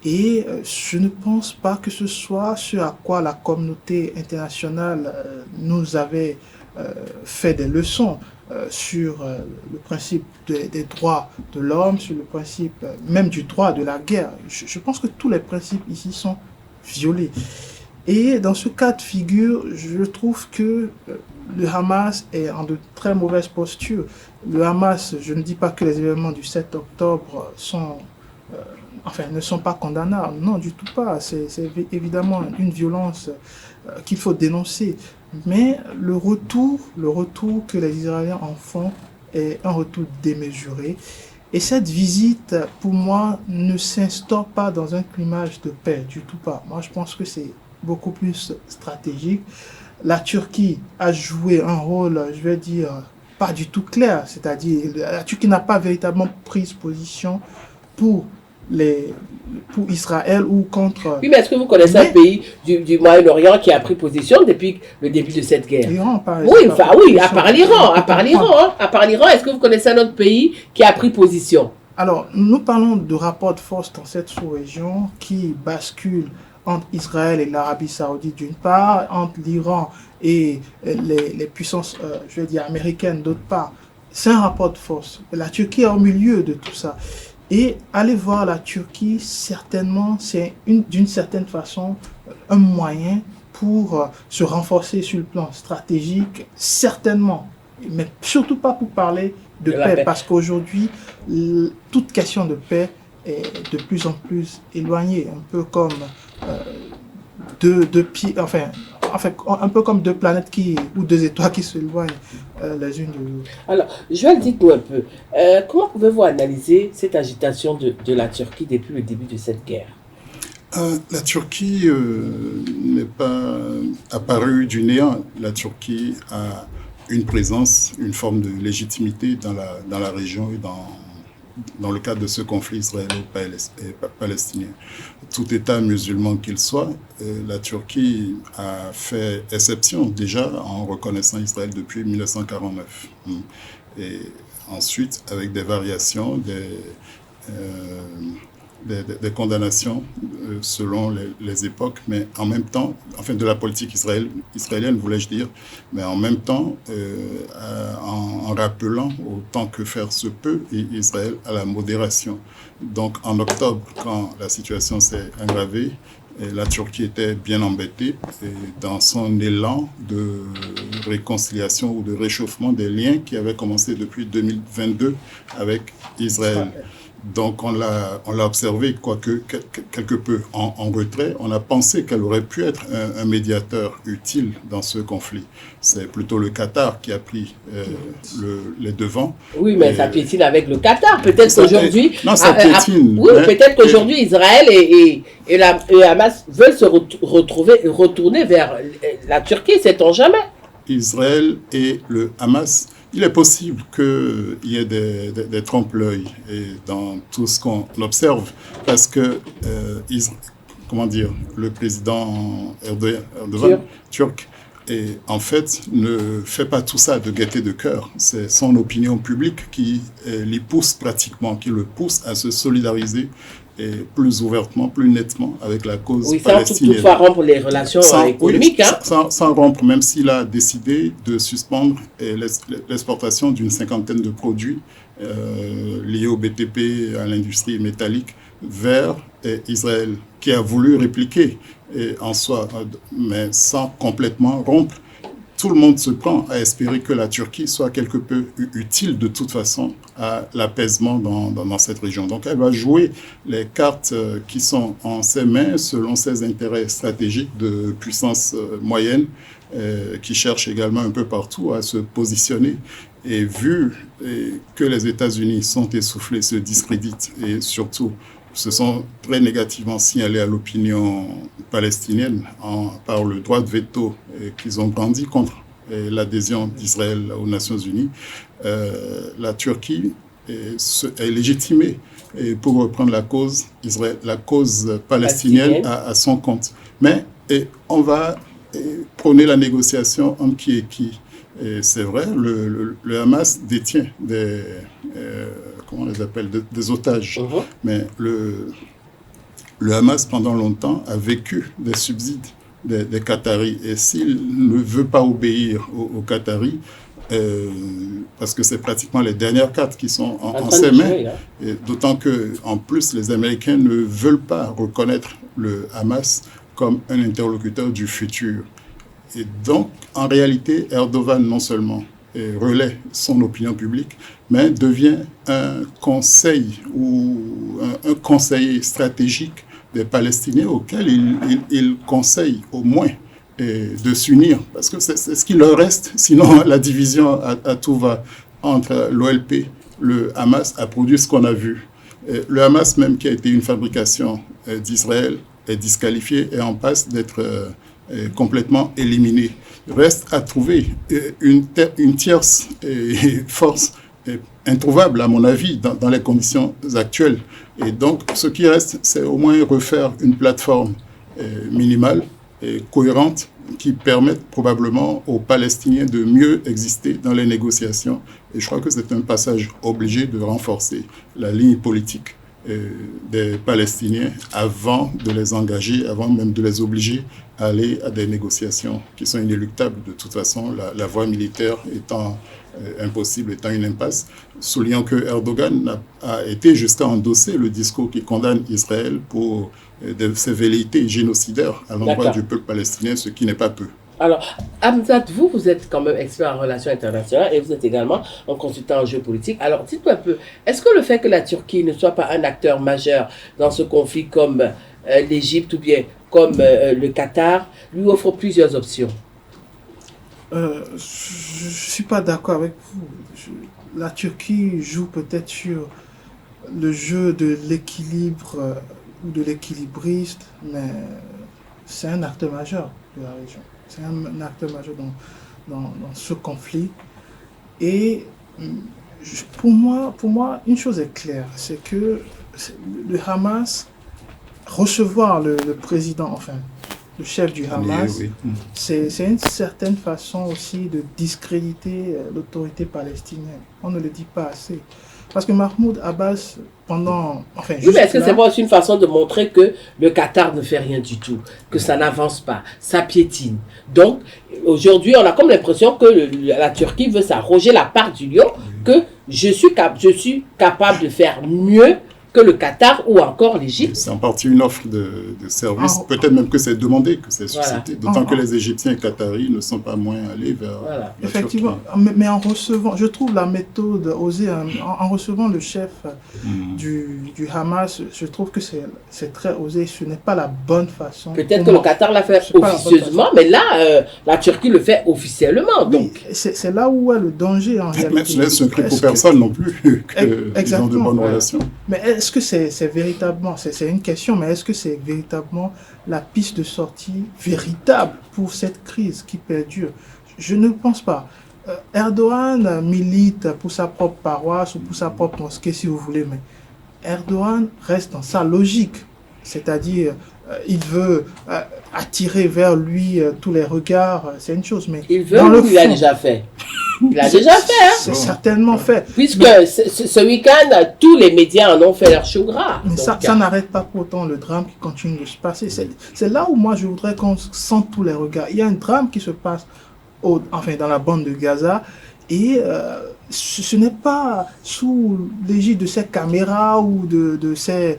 Et je ne pense pas que ce soit ce à quoi la communauté internationale nous avait fait des leçons sur le principe des droits de l'homme, sur le principe même du droit de la guerre. Je pense que tous les principes ici sont violés. Et dans ce cas de figure, je trouve que le Hamas est en de très mauvaise posture. Le Hamas, je ne dis pas que les événements du 7 octobre ne sont pas condamnables. Non, du tout pas. C'est évidemment une violence qu'il faut dénoncer. Mais le retour que les Israéliens en font est un retour démesuré. Et cette visite, pour moi, ne s'instaure pas dans un climat de paix, du tout pas. Moi, je pense que c'est beaucoup plus stratégique. La Turquie a joué un rôle, je vais dire, pas du tout clair. C'est-à-dire, la Turquie n'a pas véritablement pris position pour Israël ou contre... Oui, mais est-ce que vous connaissez un pays du Moyen-Orient qui a pris position depuis le début de cette guerre? L'Iran, par exemple. Oui, à part l'Iran, est-ce que vous connaissez un autre pays qui a pris position? Alors, nous parlons de rapports de force dans cette sous-région qui basculent entre Israël et l'Arabie Saoudite d'une part, entre l'Iran et les puissances, je vais dire, américaines d'autre part. C'est un rapport de force. La Turquie est au milieu de tout ça. Et aller voir la Turquie, certainement, c'est d'une certaine façon un moyen pour se renforcer sur le plan stratégique, certainement, mais surtout pas pour parler de paix, parce qu'aujourd'hui, toute question de paix est de plus en plus éloignée, un peu comme un peu comme deux planètes ou deux étoiles qui s'éloignent les unes de l'autre. Alors, Joël, dites-nous un peu, comment pouvez-vous analyser cette agitation de la Turquie depuis le début de cette guerre? La Turquie n'est pas apparue du néant. La Turquie a une présence, une forme de légitimité dans la région et dans le cadre de ce conflit israélo-palestinien. Tout État musulman qu'il soit, la Turquie a fait exception déjà en reconnaissant Israël depuis 1949. Et ensuite, avec des variations, des condamnations selon les époques, mais en même temps, enfin de la politique israélienne, voulais-je dire, mais en même temps, en rappelant autant que faire se peut Israël à la modération. Donc en octobre, quand la situation s'est aggravée, et la Turquie était bien embêtée et dans son élan de réconciliation ou de réchauffement des liens qui avaient commencé depuis 2022 avec Israël. Donc on l'a observé, quoique quelque peu en retrait. On a pensé qu'elle aurait pu être un médiateur utile dans ce conflit. C'est plutôt le Qatar qui a pris les devants. Oui, mais ça piétine avec le Qatar. Peut-être qu'aujourd'hui... Non, ça piétine. Oui, peut-être qu'aujourd'hui, Israël et Hamas veulent se retourner vers la Turquie, sait-on jamais. Israël et le Hamas... Il est possible qu'il y ait des trompe-l'œil dans tout ce qu'on observe, parce que le président Erdogan, turc, et en fait, ne fait pas tout ça de gaieté de cœur. C'est son opinion publique qui l'y pousse pratiquement, qui le pousse à se solidariser et plus ouvertement, plus nettement avec la cause palestinienne. Oui, sans toutefois rompre les relations économiques. Sans rompre, même s'il a décidé de suspendre l'exportation d'une cinquantaine de produits liés au BTP, à l'industrie métallique, vers Israël, qui a voulu répliquer en soi, mais sans complètement rompre. Tout le monde se prend à espérer que la Turquie soit quelque peu utile de toute façon à l'apaisement dans cette région. Donc elle va jouer les cartes qui sont en ses mains selon ses intérêts stratégiques de puissance moyenne, qui cherche également un peu partout à se positionner. Et vu que les États-Unis sont essoufflés, se discréditent et surtout se sont très négativement signalés à l'opinion palestinienne par le droit de veto qu'ils ont brandi contre l'adhésion d'Israël aux Nations Unies, la Turquie est légitimée pour reprendre la cause palestinienne à son compte. Mais on va prôner la négociation entre qui et qui. C'est vrai, le Hamas détient des otages. Mais le Hamas, pendant longtemps, a vécu des subsides des Qataris. Et s'il ne veut pas obéir aux Qataris, parce que c'est pratiquement les dernières cartes qui sont en ses mains, d'autant qu'en plus, les Américains ne veulent pas reconnaître le Hamas comme un interlocuteur du futur. Et donc, en réalité, Erdogan, non seulement relaie son opinion publique, mais devient un conseil ou un conseiller stratégique des Palestiniens auquel il conseille au moins de s'unir, parce que c'est ce qui leur reste, sinon la division à tout va entre l'OLP, le Hamas a produit ce qu'on a vu. Le Hamas même, qui a été une fabrication d'Israël, est disqualifié et en passe d'être complètement éliminé. Il reste à trouver une tierce force introuvable, à mon avis, dans les conditions actuelles. Et donc, ce qui reste, c'est au moins refaire une plateforme minimale et cohérente qui permette probablement aux Palestiniens de mieux exister dans les négociations. Et je crois que c'est un passage obligé de renforcer la ligne politique des Palestiniens avant de les engager, avant même de les obliger à aller à des négociations qui sont inéluctables. De toute façon, la voie militaire étant impossible, étant une impasse, soulignant que Erdogan a été jusqu'à endosser le discours qui condamne Israël pour ses velléités génocidaires à l'endroit du peuple palestinien, ce qui n'est pas peu. Alors, Hamzat, vous êtes quand même expert en relations internationales et vous êtes également un consultant en géopolitique. Alors, dites-moi un peu, est-ce que le fait que la Turquie ne soit pas un acteur majeur dans ce conflit comme l'Égypte ou bien comme le Qatar lui offre plusieurs options? Je ne suis pas d'accord avec vous. La Turquie joue peut-être sur le jeu de l'équilibre ou de l'équilibriste, mais c'est un acteur majeur de la région. C'est un acteur majeur dans ce conflit. Et pour moi, une chose est claire, c'est que le Hamas, recevoir le président, enfin, le chef du Hamas, oui. C'est une certaine façon aussi de discréditer l'autorité palestinienne. On ne le dit pas assez. Parce que Mahmoud Abbas, pendant... Enfin, Oui, mais est-ce que c'est pas aussi une façon de montrer que le Qatar ne fait rien du tout, que ça n'avance pas, ça piétine. Donc, aujourd'hui, on a comme l'impression que la Turquie veut s'arroger la part du lion, que je suis capable de faire mieux que le Qatar ou encore l'Égypte. C'est en partie une offre de service. Peut-être même que c'est demandé, que c'est suscité. D'autant que les Égyptiens et Qataris ne sont pas moins allés vers la Effectivement, Turquie. mais en recevant, je trouve la méthode osée, en recevant le chef du Hamas, je trouve que c'est très osé. Ce n'est pas la bonne façon. Peut-être que le Qatar l'a fait officieusement, mais là, la Turquie le fait officiellement. Donc. Oui, c'est là où est le danger en réalité. Mais ce n'est un secret pour personne non plus, qu'ils ont de bonnes relations. Mais est-ce que c'est véritablement, c'est une question, mais est-ce que c'est véritablement la piste de sortie véritable pour cette crise qui perdure? Je ne pense pas. Erdogan milite pour sa propre paroisse ou pour sa propre mosquée, si vous voulez, mais Erdogan reste dans sa logique. C'est-à-dire, il veut attirer vers lui tous les regards, c'est une chose, mais... Il veut ou il a déjà fait? Il a déjà fait, hein? C'est certainement fait. Puisque ce week-end, tous les médias en ont fait leur chou gras. Mais ça n'arrête pas pour autant le drame qui continue de se passer. C'est là où moi je voudrais qu'on sente tous les regards. Il y a un drame qui se passe dans la bande de Gaza et ce n'est pas sous l'égide de ces caméras ou de ces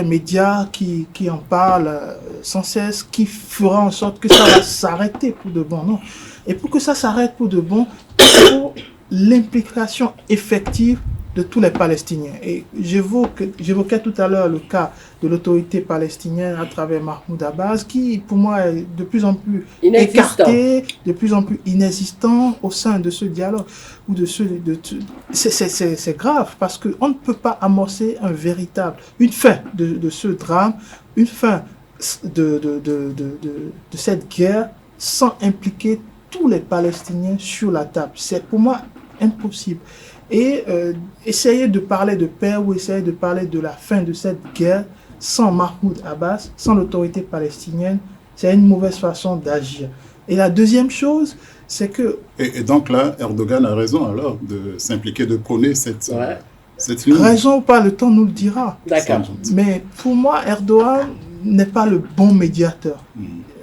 médias qui en parlent sans cesse qui fera en sorte que ça va s'arrêter pour de bon. Non. Et pour que ça s'arrête pour de bon, il faut l'implication effective de tous les Palestiniens. Et j'évoquais tout à l'heure le cas de l'autorité palestinienne à travers Mahmoud Abbas, qui pour moi est de plus en plus écarté, de plus en plus inexistant au sein de ce dialogue. C'est grave, parce qu'on ne peut pas amorcer une fin de ce drame, une fin de cette guerre sans impliquer tous les Palestiniens sur la table. C'est pour moi impossible. Et essayer de parler de paix ou essayer de parler de la fin de cette guerre sans Mahmoud Abbas, sans l'autorité palestinienne, c'est une mauvaise façon d'agir. Et la deuxième chose, c'est que... Et donc là, Erdogan a raison alors de s'impliquer, de prôner cette ligne. Raison ou pas, le temps nous le dira. D'accord. Mais pour moi, Erdogan n'est pas le bon médiateur.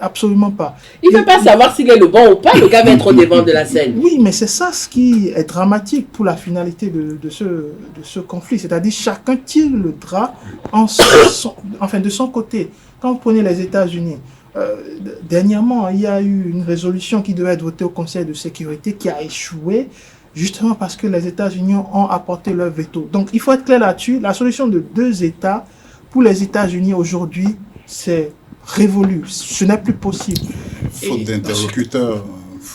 Absolument pas. Il ne veut pas savoir s'il est le bon ou pas, le gars va être au devant de la scène. Oui, mais c'est ça ce qui est dramatique pour la finalité de ce conflit. C'est-à-dire chacun tire le drap de son côté. Quand vous prenez les États-Unis, dernièrement, il y a eu une résolution qui devait être votée au Conseil de sécurité qui a échoué justement parce que les États-Unis ont apporté leur veto. Donc il faut être clair là-dessus. La solution de 2 États pour les États-Unis aujourd'hui, c'est révolu. Ce n'est plus possible. Faute d'interlocuteurs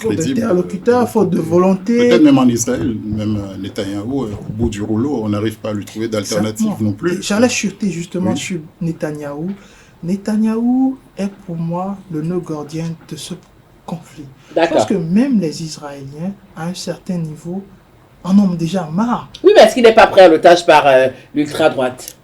crédibles. Faute de volonté. Peut-être même en Israël, même Netanyahou, au bout du rouleau, on n'arrive pas à lui trouver d'alternative non plus. J'allais chuter justement sur Netanyahou. Netanyahou est pour moi le nœud gordien de ce conflit. Parce que même les Israéliens, à un certain niveau, en ont déjà marre. Oui, mais est-ce qu'il n'est pas pris en otage par l'ultra-droite?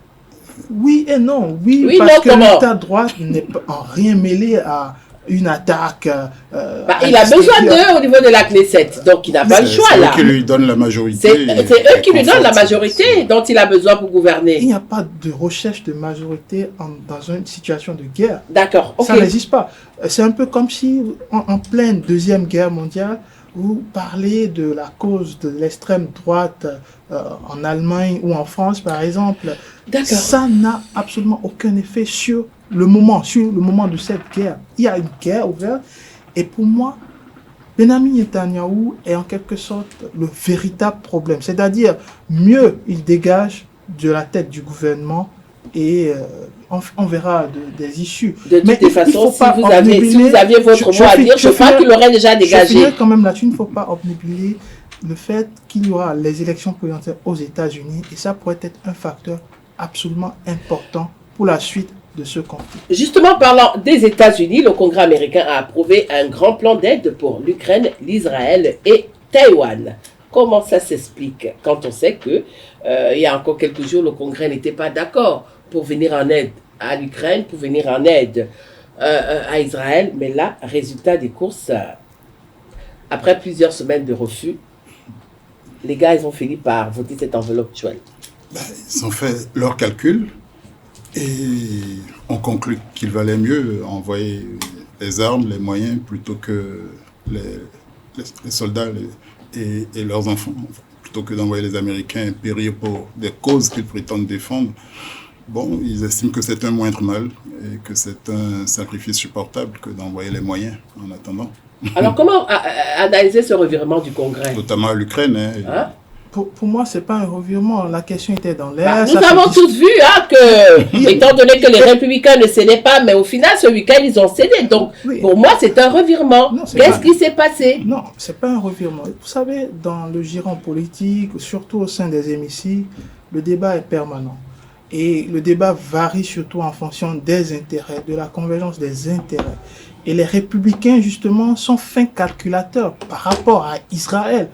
Oui et non. Oui, parce que l'ultra-droite n'est en rien mêlé à une attaque. Il a besoin d'eux au niveau de la Knesset, donc il n'a pas le choix là. C'est eux qui lui donnent la majorité. C'est eux qui lui donnent la majorité dont il a besoin pour gouverner. Il n'y a pas de recherche de majorité dans une situation de guerre. D'accord, ok. Ça n'existe pas. C'est un peu comme si, en pleine Deuxième Guerre mondiale, vous parlez de la cause de l'extrême droite en Allemagne ou en France, par exemple. Ça n'a absolument aucun effet sur le moment de cette guerre. Il y a une guerre ouverte. Et pour moi, Benjamin Netanyahou est en quelque sorte le véritable problème. C'est-à-dire, mieux il dégage de la tête du gouvernement et on verra des issues. De toutes les façons, si vous aviez votre mot à dire, je crois qu'il aurait déjà dégagé. Je finis quand même là-dessus, il ne faut pas obnubiler le fait qu'il y aura les élections présidentielles aux États-Unis et ça pourrait être un facteur absolument important pour la suite de ce conflit. Justement, parlant des États-Unis, le Congrès américain a approuvé un grand plan d'aide pour l'Ukraine, l'Israël et Taïwan. Comment ça s'explique quand on sait que il y a encore quelques jours, le Congrès n'était pas d'accord pour venir en aide à l'Ukraine, pour venir en aide à Israël, mais là, résultat des courses, après plusieurs semaines de refus, les gars, ils ont fini par voter cette enveloppe actuelle? Ils ont fait leurs calculs et on conclut qu'il valait mieux envoyer les armes, les moyens, plutôt que les soldats et leurs enfants, plutôt que d'envoyer les Américains périr pour des causes qu'ils prétendent défendre. Bon, ils estiment que c'est un moindre mal et que c'est un sacrifice supportable que d'envoyer les moyens en attendant. Alors, comment analyser ce revirement du Congrès? Notamment à l'Ukraine. Hein? Pour moi, ce n'est pas un revirement. La question était dans l'air. Nous avons tous vu que, étant donné que les Républicains ne cédaient pas, mais au final, ce week-end, ils ont cédé. Donc, pour moi, c'est un revirement. Qu'est-ce qui s'est passé? Non, ce n'est pas un revirement. Vous savez, dans le giron politique, surtout au sein des hémicycles, le débat est permanent. Et le débat varie surtout en fonction des intérêts, de la convergence des intérêts. Et les Républicains, justement, sont fins calculateurs par rapport à Israël.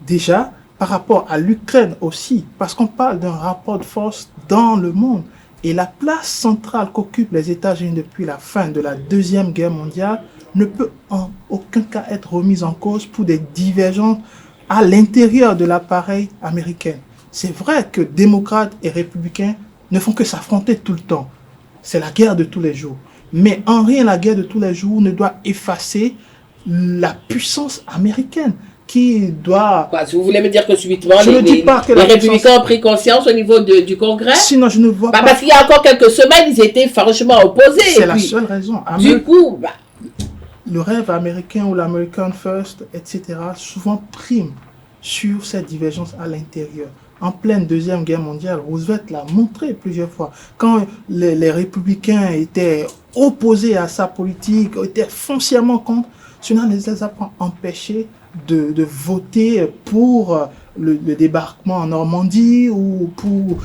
Déjà, par rapport à l'Ukraine aussi, parce qu'on parle d'un rapport de force dans le monde. Et la place centrale qu'occupent les États-Unis depuis la fin de la Deuxième Guerre mondiale ne peut en aucun cas être remise en cause pour des divergences à l'intérieur de l'appareil américain. C'est vrai que démocrates et républicains ne font que s'affronter tout le temps. C'est la guerre de tous les jours. Mais en rien, la guerre de tous les jours ne doit effacer la puissance américaine. Qui doit... Quoi, si vous voulez me dire que subitement, les Républicains ont pris conscience au niveau du Congrès? Sinon, je ne vois pas... Parce qu'il y a encore quelques semaines, ils étaient farouchement opposés. C'est la seule raison. Du coup... Le rêve américain ou l'American First, etc., souvent prime sur cette divergence à l'intérieur. En pleine Deuxième Guerre mondiale, Roosevelt l'a montré plusieurs fois. Quand les républicains étaient opposés à sa politique, étaient foncièrement contre, cela ne les a pas empêchés de voter pour le débarquement en Normandie ou pour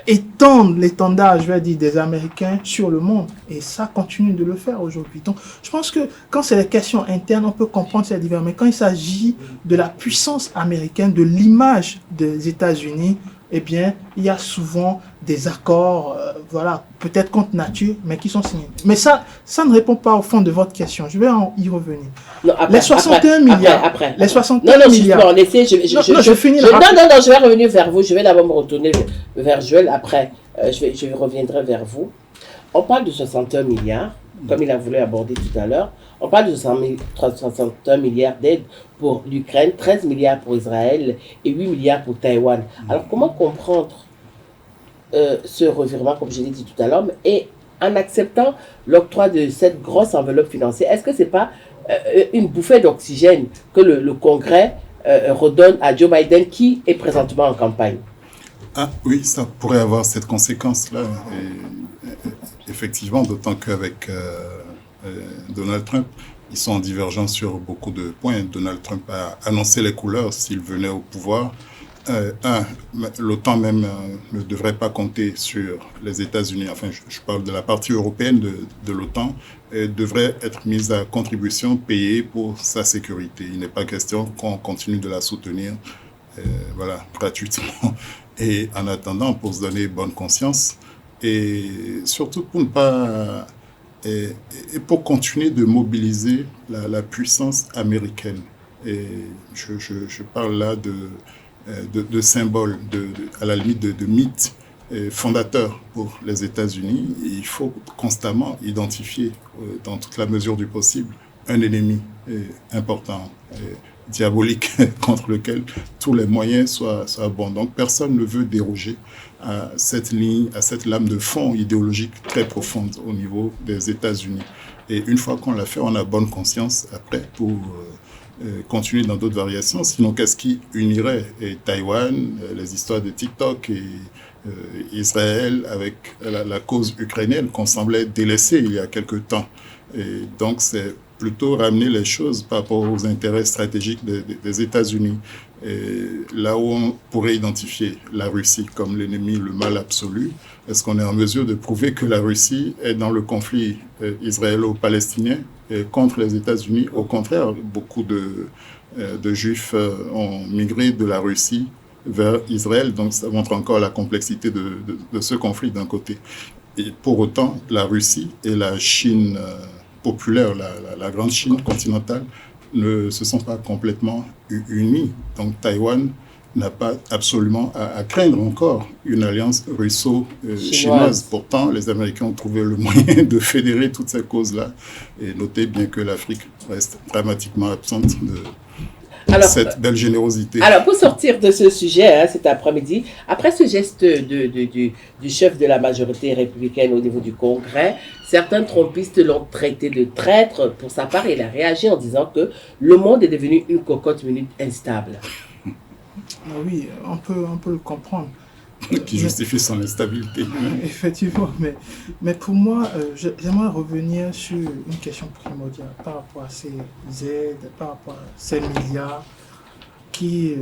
étendre l'étendard, je vais dire, des Américains sur le monde. Et ça continue de le faire aujourd'hui. Donc, je pense que quand c'est les questions internes, on peut comprendre ces divers. Mais quand il s'agit de la puissance américaine, de l'image des États-Unis, eh bien, il y a souvent des accords, voilà, peut-être contre nature, mais qui sont signés. Mais ça ne répond pas au fond de votre question. Je vais y revenir. Non, après, les 61 milliards. Après. Les 61 milliards. Non, je finis. Non, je vais revenir vers vous. Je vais d'abord me retourner vers Joël. Après, je reviendrai vers vous. On parle de 61 milliards, comme il a voulu aborder tout à l'heure. On parle de 61 milliards d'aides pour l'Ukraine, 13 milliards pour Israël et 8 milliards pour Taïwan. Alors, comment comprendre ce revirement, comme je l'ai dit tout à l'heure, et en acceptant l'octroi de cette grosse enveloppe financière, est-ce que ce n'est pas une bouffée d'oxygène que le Congrès redonne à Joe Biden, qui est présentement en campagne? Ah oui, ça pourrait avoir cette conséquence-là. Effectivement, d'autant qu'avec Donald Trump, ils sont en divergence sur beaucoup de points. Donald Trump a annoncé les couleurs s'il venait au pouvoir. L'OTAN même ne devrait pas compter sur les États-Unis. Enfin, je parle de la partie européenne de l'OTAN. Devrait être mise à contribution, payée pour sa sécurité. Il n'est pas question qu'on continue de la soutenir voilà, gratuitement. Et en attendant, pour se donner bonne conscience, et surtout pour ne pas... Et pour continuer de mobiliser la puissance américaine. Et je parle là de symboles, à la limite de mythes fondateurs pour les États-Unis. Il faut constamment identifier, dans toute la mesure du possible, un ennemi important, diabolique, contre lequel tous les moyens soient bons. Donc personne ne veut déroger à cette ligne, à cette lame de fond idéologique très profonde au niveau des États-Unis. Et une fois qu'on l'a fait, on a bonne conscience après pour continuer dans d'autres variations. Sinon, qu'est-ce qui unirait Taïwan, les histoires de TikTok et Israël avec la cause ukrainienne qu'on semblait délaisser il y a quelque temps. Et donc, c'est plutôt ramener les choses par rapport aux intérêts stratégiques des États-Unis. Et là où on pourrait identifier la Russie comme l'ennemi, le mal absolu, est-ce qu'on est en mesure de prouver que la Russie est dans le conflit israélo-palestinien contre les États-Unis? Au contraire, beaucoup de Juifs ont migré de la Russie vers Israël, donc ça montre encore la complexité de ce conflit d'un côté. Et pour autant, la Russie et la Chine populaire, la grande Chine continentale, ne se sont pas complètement unis. Donc Taïwan n'a pas absolument à craindre encore une alliance russo-chinoise. Pourtant, les Américains ont trouvé le moyen de fédérer toutes ces causes-là. Et notez bien que l'Afrique reste dramatiquement absente de cette belle générosité. Alors, pour sortir de ce sujet cet après-midi, après ce geste du chef de la majorité républicaine au niveau du Congrès, certains trompistes l'ont traité de traître. Pour sa part, il a réagi en disant que le monde est devenu une cocotte minute instable. Oui, on peut le comprendre. Qui justifie son instabilité. Effectivement, mais pour moi, j'aimerais revenir sur une question primordiale par rapport à ces aides, par rapport à ces milliards qui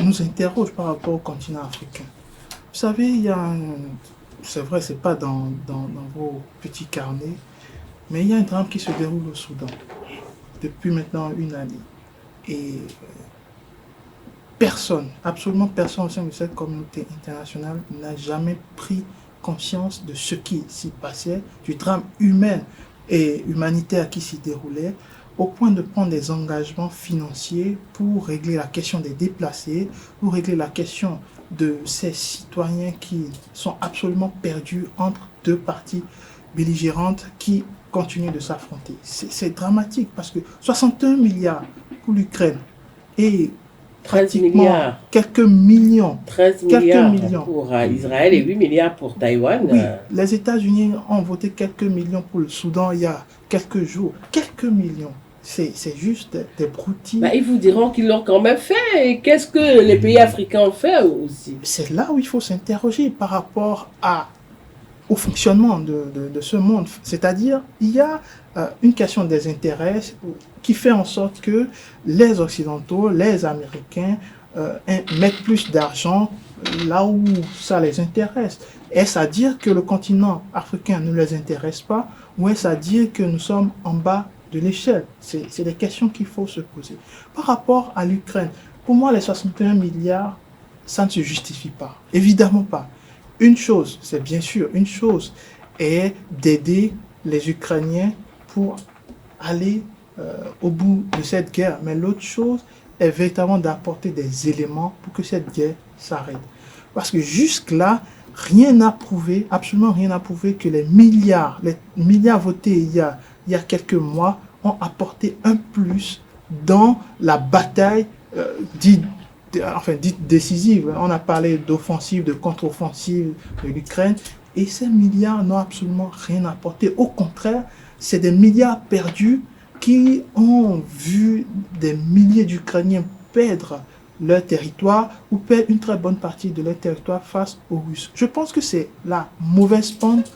nous interrogent par rapport au continent africain. Vous savez, c'est vrai, c'est pas dans vos petits carnets, mais il y a un drame qui se déroule au Soudan depuis maintenant une année. Et personne, absolument personne au sein de cette communauté internationale n'a jamais pris conscience de ce qui s'y passait, du drame humain et humanitaire qui s'y déroulait, au point de prendre des engagements financiers pour régler la question des déplacés, pour régler la question de ces citoyens qui sont absolument perdus entre deux parties belligérantes qui continuent de s'affronter. C'est dramatique parce que 61 milliards pour l'Ukraine et 13 milliards. Quelques millions. 13 milliards pour Israël et 8 milliards pour Taïwan. Oui, les États-Unis ont voté quelques millions pour le Soudan il y a quelques jours. Quelques millions. C'est juste des broutilles. Ils vous diront qu'ils l'ont quand même fait. Et qu'est-ce que les pays africains ont fait aussi? C'est là où il faut s'interroger par rapport au fonctionnement de ce monde. C'est-à-dire, il y a une question des intérêts qui fait en sorte que les Occidentaux, les Américains mettent plus d'argent là où ça les intéresse. Est-ce à dire que le continent africain ne les intéresse pas ou est-ce à dire que nous sommes en bas de l'échelle? C'est des questions qu'il faut se poser. Par rapport à l'Ukraine, pour moi, les 61 milliards, ça ne se justifie pas. Évidemment pas. Une chose, c'est bien sûr, une chose est d'aider les Ukrainiens pour aller au bout de cette guerre. Mais l'autre chose est véritablement d'apporter des éléments pour que cette guerre s'arrête. Parce que jusque-là, rien n'a prouvé, absolument rien n'a prouvé que les milliards votés il y a quelques mois ont apporté un plus dans la bataille dite décisive. On a parlé d'offensive, de contre-offensive de l'Ukraine et ces milliards n'ont absolument rien apporté. Au contraire, c'est des milliards perdus qui ont vu des milliers d'Ukrainiens perdre leur territoire ou perdre une très bonne partie de leur territoire face aux Russes. Je pense que c'est la mauvaise pente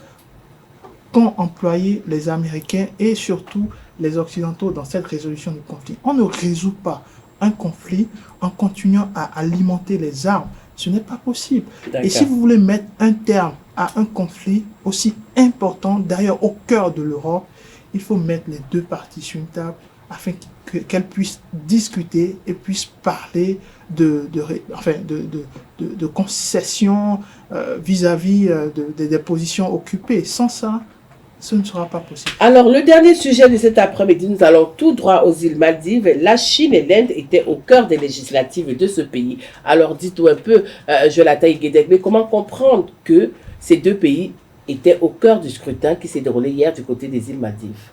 qu'ont employé les Américains et surtout les Occidentaux dans cette résolution du conflit. On ne résout pas un conflit en continuant à alimenter les armes. Ce n'est pas possible. Et si vous voulez mettre un terme à un conflit aussi important, d'ailleurs au cœur de l'Europe, il faut mettre les deux parties sur une table afin qu'elles puissent discuter et puissent parler de concessions vis-à-vis des positions occupées. Sans ça, ce ne sera pas possible. Alors, le dernier sujet de cet après-midi, nous allons tout droit aux îles Maldives. La Chine et l'Inde étaient au cœur des législatives de ce pays. Alors, dites-nous un peu, Jonathan Guédek, mais comment comprendre que ces deux pays étaient au cœur du scrutin qui s'est déroulé hier du côté des îles Maldives?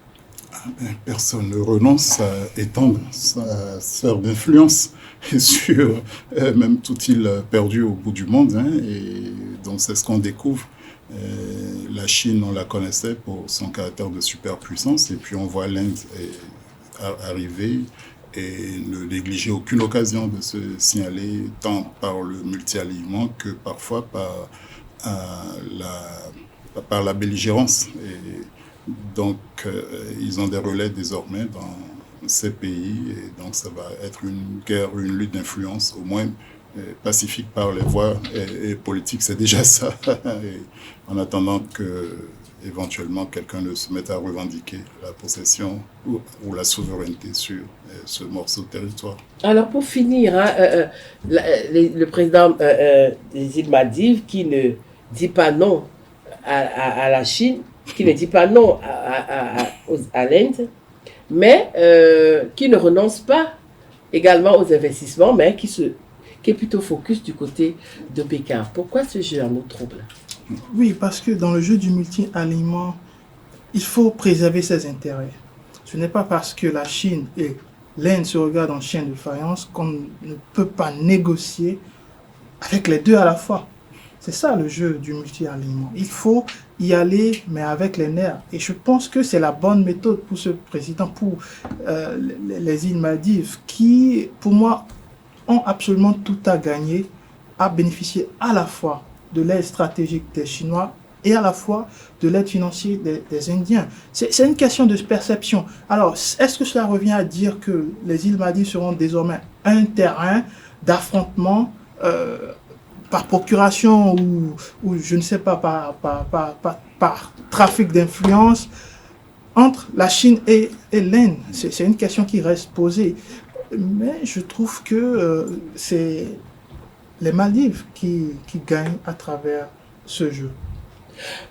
Personne ne renonce à étendre sa sphère d'influence sur même toute île perdue au bout du monde. Et donc, c'est ce qu'on découvre. La Chine, on la connaissait pour son caractère de superpuissance, et puis on voit l'Inde arriver et ne négliger aucune occasion de se signaler, tant par le multi-alignement que parfois par la belligérance. Et donc, ils ont des relais désormais dans ces pays, et donc ça va être une guerre, une lutte d'influence, au moins pacifique par les voies et politiques, c'est déjà ça. Et en attendant que éventuellement quelqu'un ne se mette à revendiquer la possession ou la souveraineté sur ce morceau de territoire. Alors pour finir, le président des îles Maldives qui ne dit pas non à la Chine, qui ne dit pas non à l'Inde, mais qui ne renonce pas également aux investissements, mais qui est plutôt focus du côté de Pékin. Pourquoi ce jeu en nous trouble? Oui, parce que dans le jeu du multi-aliment, il faut préserver ses intérêts. Ce n'est pas parce que la Chine et l'Inde se regardent en chien de faïence qu'on ne peut pas négocier avec les deux à la fois. C'est ça le jeu du multi-aliment. Il faut y aller, mais avec les nerfs. Et je pense que c'est la bonne méthode pour ce président, pour les îles Maldives, qui, pour moi, ont absolument tout à gagner à bénéficier à la fois de l'aide stratégique des Chinois et à la fois de l'aide financière des Indiens. C'est une question de perception. Alors, est-ce que cela revient à dire que les îles Maldives seront désormais un terrain d'affrontement par procuration ou je ne sais pas, par trafic d'influence entre la Chine et l'Inde? C'est une question qui reste posée. Mais je trouve que c'est les Maldives qui gagnent à travers ce jeu.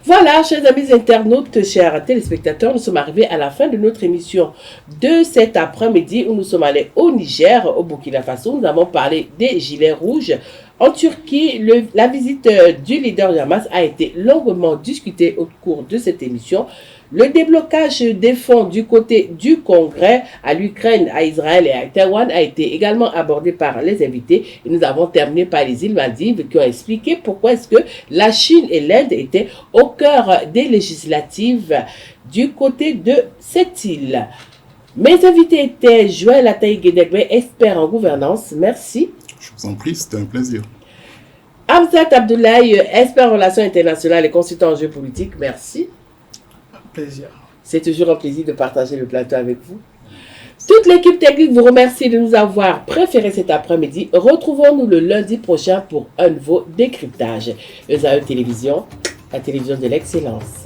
Voilà, chers amis internautes, chers téléspectateurs, nous sommes arrivés à la fin de notre émission de cet après-midi où nous sommes allés au Niger, au Burkina Faso. Nous avons parlé des gilets rouges. En Turquie, la visite du leader du Hamas a été longuement discutée au cours de cette émission. Le déblocage des fonds du côté du Congrès à l'Ukraine, à Israël et à Taïwan a été également abordé par les invités. Et nous avons terminé par les îles Maldives qui ont expliqué pourquoi est-ce que la Chine et l'Inde étaient au cœur des législatives du côté de cette île. Mes invités étaient Joël Ataï-Guédegbe, expert en gouvernance. Merci. Je vous en prie, c'était un plaisir. Hamzat Abdoulaye, expert en relations internationales et consultant en géopolitique. Merci. Plaisir. C'est toujours un plaisir de partager le plateau avec vous. Toute l'équipe technique vous remercie de nous avoir préféré cet après-midi. Retrouvons-nous le lundi prochain pour un nouveau décryptage. ESAE Télévision, la télévision de l'excellence.